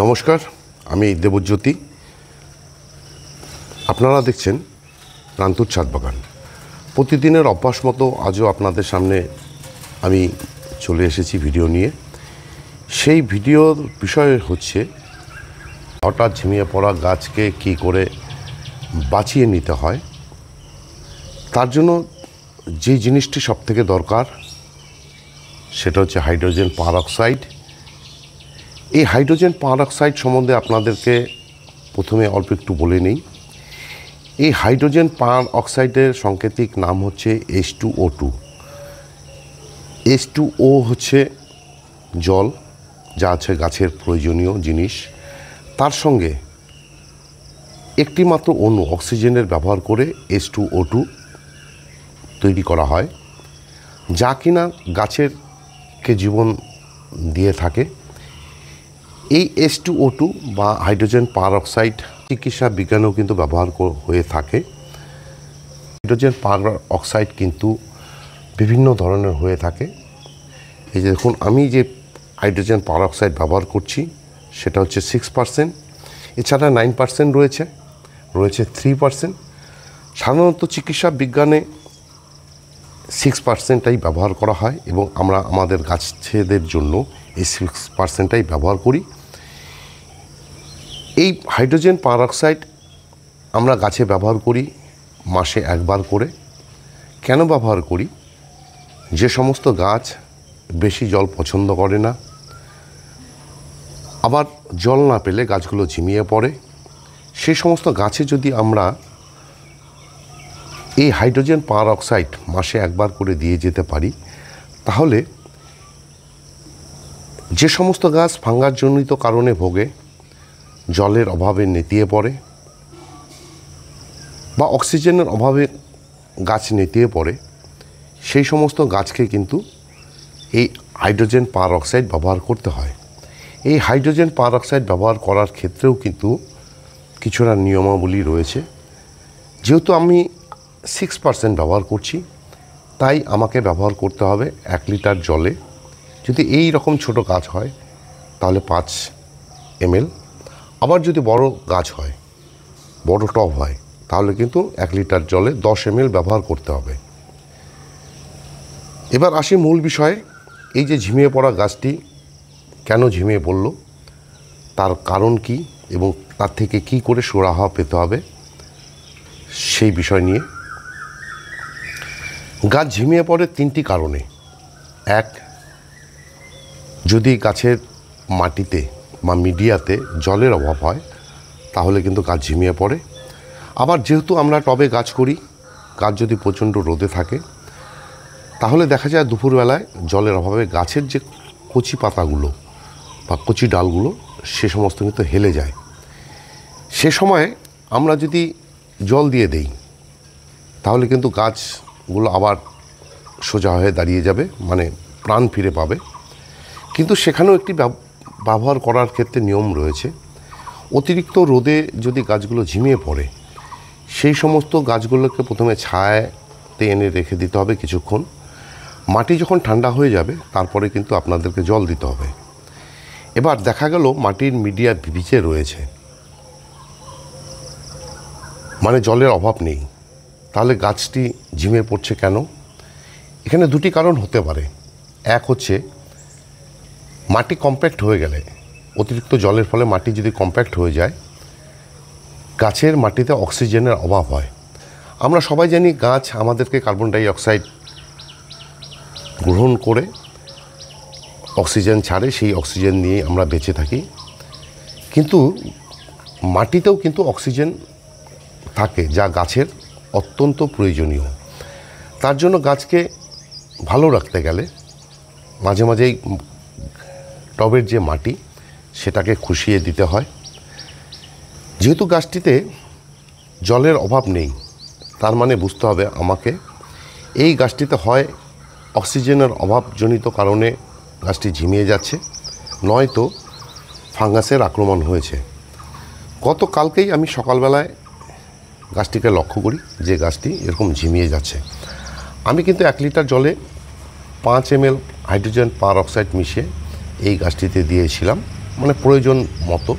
নমস্কার, আমি দেবজ্যোতি। আপনারা দেখছেন প্রান্তর ছাদ বাগান। প্রতিদিনের অভ্যাস মতো আজও আপনাদের সামনে আমি চলে এসেছি ভিডিও নিয়ে। সেই ভিডিওর বিষয় হচ্ছে হঠাৎ ঝিমিয়ে পড়া গাছকে কী করে বাঁচিয়ে নিতে হয়। তার জন্য যে জিনিসটি সবথেকে দরকার সেটা হচ্ছে হাইড্রোজেন পারঅক্সাইড। এই হাইড্রোজেন পারঅক্সাইড সম্বন্ধে আপনাদেরকে প্রথমে অল্প একটু বলে নেই। এই হাইড্রোজেন পারঅক্সাইডের সাংকেতিক নাম হচ্ছে H2O2। H2O হচ্ছে জল, যা আছে গাছের প্রয়োজনীয় জিনিস। তার সঙ্গে একটি মাত্র অণু অক্সিজেনের ব্যবহার করে H2O2 তৈরি করা হয়, যা কিনা গাছেরকে জীবন দিয়ে থাকে। এই H2O2 বা হাইড্রোজেন পারঅক্সাইড চিকিৎসা বিজ্ঞানেও কিন্তু ব্যবহার হয়ে থাকে। হাইড্রোজেন পারঅক্সাইড কিন্তু বিভিন্ন ধরনের হয়ে থাকে। এই যে দেখুন, আমি যে হাইড্রোজেন পারঅক্সাইড ব্যবহার করছি সেটা হচ্ছে 6%। এছাড়া 9% রয়েছে 3%। সাধারণত চিকিৎসা বিজ্ঞানে 6%টাই ব্যবহার করা হয় এবং আমরা আমাদের গাছেদের জন্য এই 6%টাই ব্যবহার করি। এই হাইড্রোজেন পারঅক্সাইড আমরা গাছে ব্যবহার করি মাসে একবার করে। কেন ব্যবহার করি? যে সমস্ত গাছ বেশি জল পছন্দ করে না, আবার জল না পেলে গাছগুলো ঝিমিয়ে পড়ে, সেই সমস্ত গাছে যদি আমরা এই হাইড্রোজেন পারঅক্সাইড মাসে একবার করে দিয়ে যেতে পারি, তাহলে যে সমস্ত গাছ ফাঙ্গাসজনিত কারণে ভোগে, জলের অভাবে নেতিয়ে পড়ে বা অক্সিজেনের অভাবে গাছ নেতিয়ে পড়ে, সেই সমস্ত গাছকে কিন্তু এই হাইড্রোজেন পারঅক্সাইড ব্যবহার করতে হয়। এই হাইড্রোজেন পারঅক্সাইড ব্যবহার করার ক্ষেত্রেও কিন্তু কিছুটা নিয়মাবলী রয়েছে। যেহেতু আমি 6% ব্যবহার করছি, তাই আমাকে ব্যবহার করতে হবে 1 লিটার জলে। যদি এই রকম ছোট গাছ হয় তাহলে 5 ml। আবার যদি বড় গাছ হয়, বড় টব হয়, তাহলে কিন্তু 1 লিটার জলে 10 ml ব্যবহার করতে হবে। এবার আসি মূল বিষয়ে। এই যে ঝিমিয়ে পড়া গাছটি কেন ঝিমিয়ে পড়ল, তার কারণ কি এবং তার থেকে কি করে সুরাহা পেতে হবে সেই বিষয় নিয়ে। গাছ ঝিমিয়ে পড়ে 3টি কারণে। এক, যদি গাছের মাটিতে বা মিডিয়াতে জলের অভাব হয় তাহলে কিন্তু গাছ ঝিমিয়ে পড়ে। আবার যেহেতু আমরা টবে গাছ করি, গাছ যদি প্রচণ্ড রোদে থাকে তাহলে দেখা যায় দুপুরবেলায় জলের অভাবে গাছের যে কচি পাতাগুলো বা কচি ডালগুলো সে সমস্ত কিন্তু হেলে যায়। সে সময় আমরা যদি জল দিয়ে দেই তাহলে কিন্তু গাছগুলো আবার সোজা হয়ে দাঁড়িয়ে যাবে, মানে প্রাণ ফিরে পাবে। কিন্তু সেখানেও একটি ব্যবহার করার ক্ষেত্রে নিয়ম রয়েছে। অতিরিক্ত রোদে যদি গাছগুলো ঝিমিয়ে পড়ে, সেই সমস্ত গাছগুলোকে প্রথমে ছায়াতে এনে রেখে দিতে হবে কিছুক্ষণ। মাটি যখন ঠান্ডা হয়ে যাবে তারপরে কিন্তু আপনাদেরকে জল দিতে হবে। এবার দেখা গেল মাটির মিডিয়া ভিজে রয়েছে, মানে জলের অভাব নেই, তাহলে গাছটি ঝিমিয়ে পড়ছে কেন? এখানে 2টি কারণ হতে পারে। এক হচ্ছে মাটি কম্প্যাক্ট হয়ে গেলে, অতিরিক্ত জলের ফলে মাটি যদি কম্প্যাক্ট হয়ে যায়, গাছের মাটিতে অক্সিজেনের অভাব হয়। আমরা সবাই জানি গাছ আমাদেরকে কার্বন ডাই অক্সাইড গ্রহণ করে অক্সিজেন ছাড়ে, সেই অক্সিজেন নিয়ে আমরা বেঁচে থাকি। কিন্তু মাটিতেও কিন্তু অক্সিজেন থাকে, যা গাছের অত্যন্ত প্রয়োজনীয়। তার জন্য গাছকে ভালো রাখতে গেলে মাঝে মাঝেই টবের যে মাটি সেটাকে খুশিয়ে দিতে হয়। যেহেতু গাছটিতে জলের অভাব নেই, তার মানে বুঝতে হবে আমাকে এই গাছটিতে হয় অক্সিজেনের অভাবজনিত কারণে গাছটি ঝিমিয়ে যাচ্ছে, নয়তো ফাঙ্গাসের আক্রমণ হয়েছে। গতকালকেই আমি সকালবেলায় গাছটিকে লক্ষ্য করি যে গাছটি এরকম ঝিমিয়ে যাচ্ছে। আমি কিন্তু 1 লিটার জলে 5 ml হাইড্রোজেন পারঅক্সাইড মিশিয়ে এই গাছটিতে দিয়েছিলাম। মানে প্রয়োজন মতো।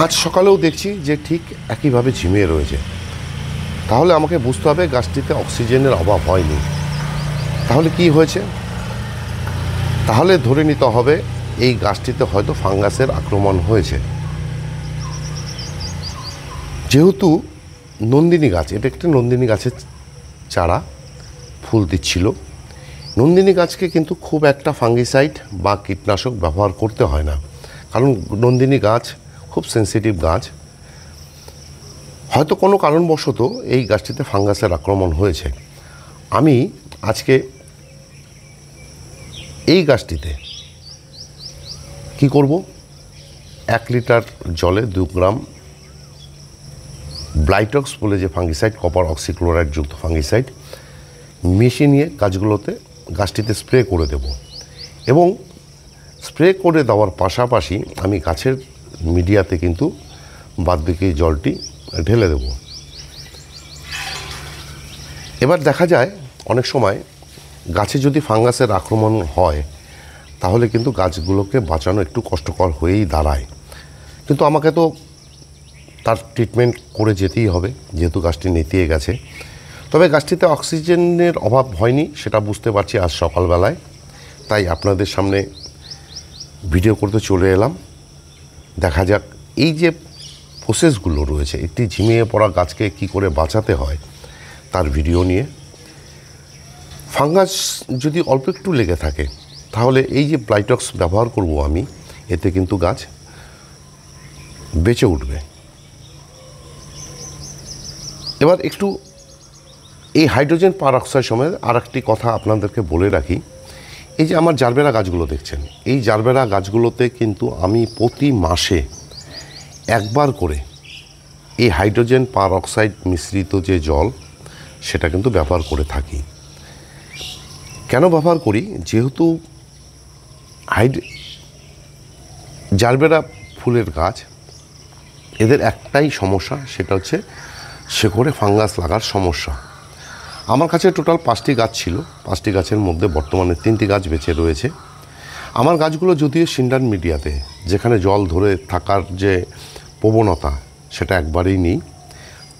আজ সকালেও দেখছি যে ঠিক একইভাবে ঝিমিয়ে রয়েছে। তাহলে আমাকে বুঝতে হবে গাছটিতে অক্সিজেনের অভাব হয়নি। তাহলে কি হয়েছে? তাহলে ধরে নিতে হবে এই গাছটিতে হয়তো ফাঙ্গাসের আক্রমণ হয়েছে। যেহেতু নন্দিনী গাছ, এটা একটা নন্দিনী গাছের চারা ফুল দিচ্ছিল, নন্দিনী গাছকে কিন্তু খুব একটা ফাঙ্গিসাইড বা কীটনাশক ব্যবহার করতে হয় না, কারণ নন্দিনী গাছ খুব সেন্সিটিভ গাছ। হয়তো কোনো কারণবশত এই গাছটিতে ফাঙ্গাসের আক্রমণ হয়েছে। আমি আজকে এই গাছটিতে কি করব, 1 লিটার জলে 2 গ্রাম ব্লাইটক্স বলে যে ফাঙ্গিসাইড, কপার অক্সিক্লোরাইড যুক্ত ফাঙ্গিসাইড মিশিয়ে নিয়ে গাছটিতে স্প্রে করে দেব। এবং স্প্রে করে দেওয়ার পাশাপাশি আমি গাছের মিডিয়াতে কিন্তু বাদবাকি জলটি ঢেলে দেব। এবার দেখা যায় অনেক সময় গাছে যদি ফাঙ্গাসের আক্রমণ হয় তাহলে কিন্তু গাছগুলোকে বাঁচানো একটু কষ্টকর হয়েই দাঁড়ায়। কিন্তু আমাকে তো তার ট্রিটমেন্ট করে যেতেই হবে, যেহেতু গাছটি নেতিয়ে গেছে। তবে গাছটিতে অক্সিজেনের অভাব হয়নি সেটা বুঝতে পারছি আজ সকালবেলায়, তাই আপনাদের সামনে ভিডিও করতে চলে এলাম। দেখা যাক এই যে প্রসেসগুলো রয়েছে একটি ঝিমিয়ে পড়া গাছকে কি করে বাঁচাতে হয় তার ভিডিও নিয়ে। ফাঙ্গাস যদি অল্প একটু লেগে থাকে তাহলে এই যে ব্লাইটক্স ব্যবহার করব আমি, এতে কিন্তু গাছ বেঁচে উঠবে। এবার একটু এই হাইড্রোজেন পারঅক্সাইড সময় আর একটি কথা আপনাদেরকে বলে রাখি। এই যে আমার জারবেরা গাছগুলো দেখছেন, এই জারবেরা গাছগুলোতে কিন্তু আমি প্রতি মাসে একবার করে এই হাইড্রোজেন পারঅক্সাইড মিশ্রিত যে জল সেটা কিন্তু ব্যবহার করে থাকি। কেন ব্যবহার করি? যেহেতু জারবেরা ফুলের গাছ, এদের একটাই সমস্যা, সেটা হচ্ছে শেকড়ে ফাঙ্গাস লাগার সমস্যা। আমার কাছে টোটাল 5টি গাছ ছিল, 5টি গাছের মধ্যে বর্তমানে 3টি গাছ বেঁচে রয়েছে। আমার গাছগুলো যদিও সিন্ডার মিডিয়াতে, যেখানে জল ধরে থাকার যে প্রবণতা সেটা একবারেই নেই,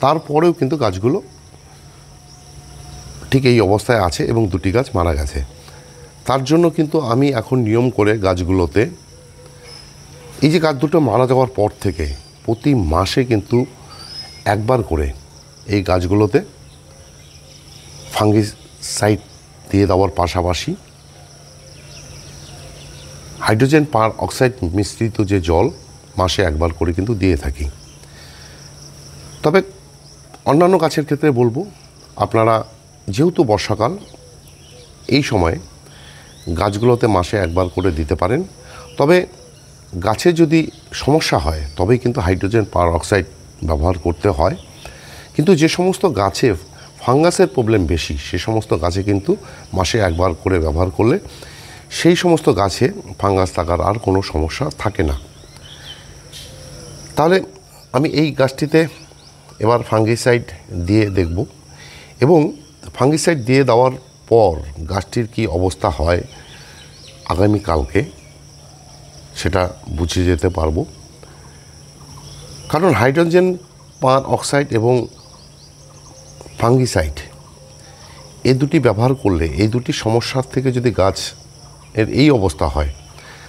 তারপরেও কিন্তু গাছগুলো ঠিক এই অবস্থায় আছে এবং 2টি গাছ মারা গেছে। তার জন্য কিন্তু আমি এখন নিয়ম করে গাছগুলোতে, এই যে গাছ দুটো মারা যাওয়ার পর থেকে প্রতি মাসে কিন্তু একবার করে এই গাছগুলোতে ফাঙ্গিসাইড দিয়ে দেওয়ার পাশাপাশি হাইড্রোজেন পারঅক্সাইড মিশ্রিত যে জল মাসে একবার করে কিন্তু দিয়ে থাকি। তবে অন্যান্য গাছের ক্ষেত্রে বলবো, আপনারা যেহেতু বর্ষাকাল, এই সময়ে গাছগুলোতে মাসে একবার করে দিতে পারেন। তবে গাছে যদি সমস্যা হয় তবেই কিন্তু হাইড্রোজেন পারঅক্সাইড ব্যবহার করতে হয়। কিন্তু যে সমস্ত গাছে ফাঙ্গাসের প্রবলেম বেশি সে সমস্ত গাছে কিন্তু মাসে একবার করে ব্যবহার করলে সেই সমস্ত গাছে ফাঙ্গাস থাকার আর কোনো সমস্যা থাকে না। তাহলে আমি এই গাছটিতে এবার ফাঙ্গিসাইড দিয়ে দেখব এবং ফাঙ্গিসাইড দিয়ে দেওয়ার পর গাছটির কি অবস্থা হয় আগামীকালকে সেটা বুঝে যেতে পারবো। কারণ হাইড্রোজেন পারঅক্সাইড এবং ফাঙ্গিসাইড এই দুটি ব্যবহার করলে, এই দুটি সমস্যার থেকে যদি গাছ এর এই অবস্থা হয়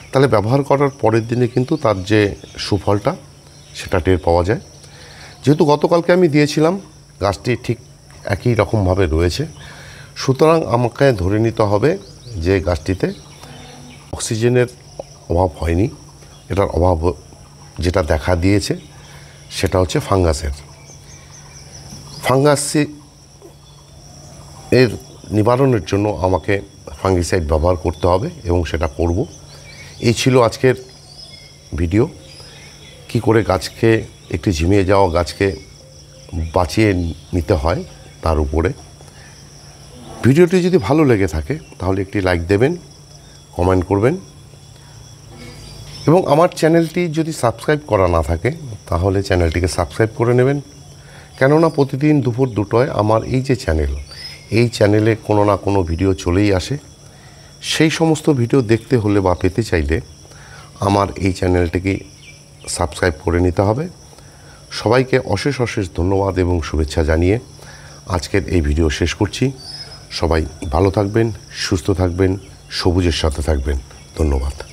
তাহলে ব্যবহার করার পরের দিনে কিন্তু তার যে সুফলটা সেটা টের পাওয়া যায়। যেহেতু গতকালকে আমি দিয়েছিলাম, গাছটি ঠিক একই রকমভাবে রয়েছে, সুতরাং আমাকে ধরে নিতে হবে যে গাছটিতে অক্সিজেনের অভাব হয়নি। এটার অভাব যেটা দেখা দিয়েছে সেটা হচ্ছে ফাঙ্গাসের। এর নিবারণের জন্য আমাকে ফাঙ্গিসাইড ব্যবহার করতে হবে এবং সেটা করব। এই ছিল আজকের ভিডিও, কি করে গাছকে, একটি ঝিমিয়ে যাওয়া গাছকে বাঁচিয়ে নিতে হয় তার উপরে। ভিডিওটি যদি ভালো লেগে থাকে তাহলে একটি লাইক দেবেন, কমেন্ট করবেন এবং আমার চ্যানেলটি যদি সাবস্ক্রাইব করা না থাকে তাহলে চ্যানেলটিকে সাবস্ক্রাইব করে নেবেন। কেননা প্রতিদিন দুপুর 2টায় আমার এই যে চ্যানেল, এই চ্যানেলে কোনো না কোনো ভিডিও চলেই আসে। সেই সমস্ত ভিডিও দেখতে হলে বা পেতে চাইলে আমার এই চ্যানেলটিকে সাবস্ক্রাইব করে নিতে হবে। সবাইকে অশেষ অশেষ ধন্যবাদ এবং শুভেচ্ছা জানিয়ে আজকের এই ভিডিও শেষ করছি। সবাই ভালো থাকবেন, সুস্থ থাকবেন, সবুজের সাথে থাকবেন। ধন্যবাদ।